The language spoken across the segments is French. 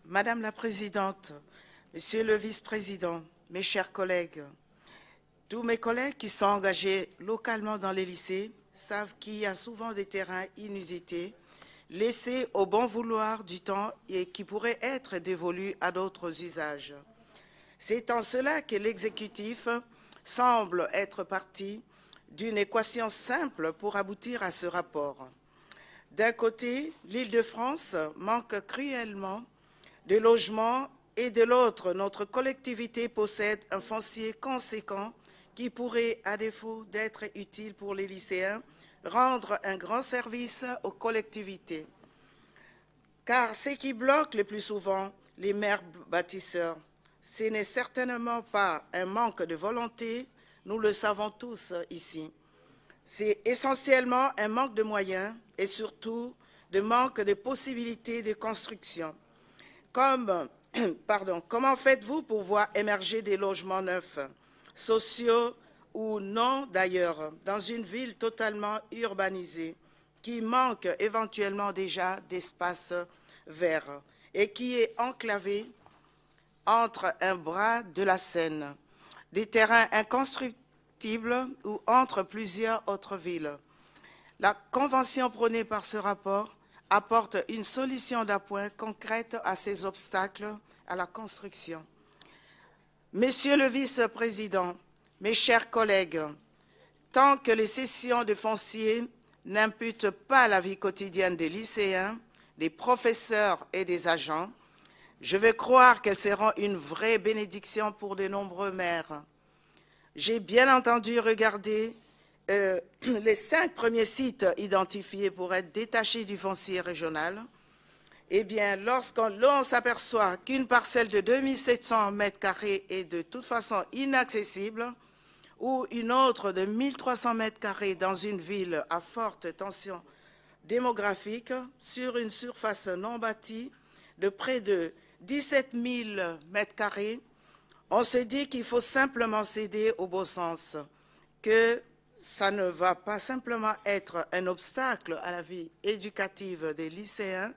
Madame la Présidente, Monsieur le Vice-président, mes chers collègues, tous mes collègues qui sont engagés localement dans les lycées savent qu'il y a souvent des terrains inusités, laissés au bon vouloir du temps et qui pourraient être dévolus à d'autres usages. C'est en cela que l'exécutif semble être parti d'une équation simple pour aboutir à ce rapport. D'un côté, l'Île-de-France manque cruellement de logements et de l'autre, notre collectivité possède un foncier conséquent qui pourrait, à défaut d'être utile pour les lycéens, rendre un grand service aux collectivités. Car ce qui bloque le plus souvent les maires bâtisseurs, ce n'est certainement pas un manque de volonté, nous le savons tous ici. C'est essentiellement un manque de moyens et surtout de manque de possibilités de construction. Comment faites-vous pour voir émerger des logements neufs, sociaux ou non d'ailleurs, dans une ville totalement urbanisée, qui manque éventuellement déjà d'espace vert et qui est enclavée entre un bras de la Seine, des terrains inconstructibles ou entre plusieurs autres villes? La convention prônée par ce rapport apporte une solution d'appoint concrète à ces obstacles à la construction. Monsieur le vice-président, mes chers collègues, tant que les cessions de foncier n'imputent pas la vie quotidienne des lycéens, des professeurs et des agents, je veux croire qu'elles seront une vraie bénédiction pour de nombreux maires. J'ai bien entendu regarder les 5 premiers sites identifiés pour être détachés du foncier régional. Eh bien, lorsqu'on s'aperçoit qu'une parcelle de 2700 m² est de toute façon inaccessible, ou une autre de 1300 m² dans une ville à forte tension démographique, sur une surface non bâtie de près de 17 000 m², on se dit qu'il faut simplement céder au bon sens, que ça ne va pas simplement être un obstacle à la vie éducative des lycéens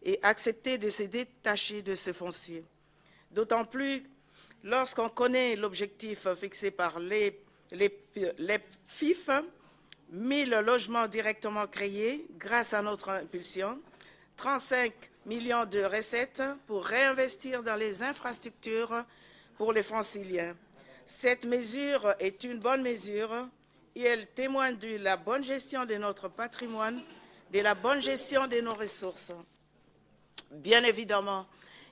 et accepter de se détacher de ce foncier. D'autant plus lorsqu'on connaît l'objectif fixé par les FIF, 1000 logements directement créés grâce à notre impulsion, 35 millions de recettes pour réinvestir dans les infrastructures pour les franciliens. Cette mesure est une bonne mesure et elle témoigne de la bonne gestion de notre patrimoine, de la bonne gestion de nos ressources. Bien évidemment,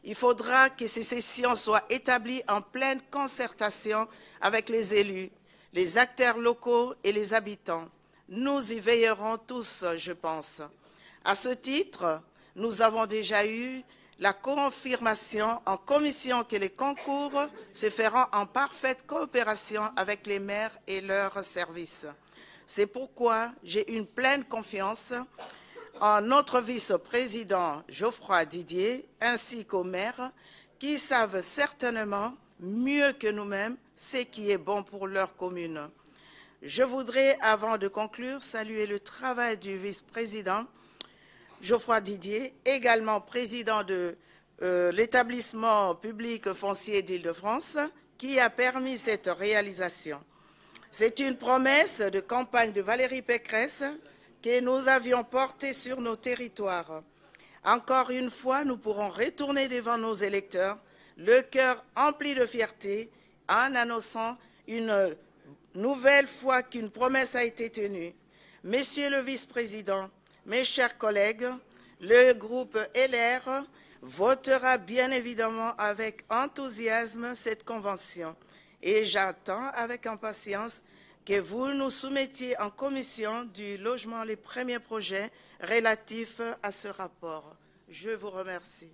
il faudra que ces cessions soient établies en pleine concertation avec les élus, les acteurs locaux et les habitants. Nous y veillerons tous, je pense. À ce titre, nous avons déjà eu la confirmation en commission que les concours se feront en parfaite coopération avec les maires et leurs services. C'est pourquoi j'ai une pleine confiance en notre vice-président Geoffroy Didier ainsi qu'aux maires qui savent certainement mieux que nous-mêmes ce qui est bon pour leur commune. Je voudrais, avant de conclure, saluer le travail du vice-président Geoffroy Didier, également président de l'établissement public foncier d'Île-de-France, qui a permis cette réalisation. C'est une promesse de campagne de Valérie Pécresse que nous avions portée sur nos territoires. Encore une fois, nous pourrons retourner devant nos électeurs, le cœur empli de fierté, en annonçant une nouvelle fois qu'une promesse a été tenue. Monsieur le vice-président, mes chers collègues, le groupe LR votera bien évidemment avec enthousiasme cette convention et j'attends avec impatience que vous nous soumettiez en commission du logement les premiers projets relatifs à ce rapport. Je vous remercie.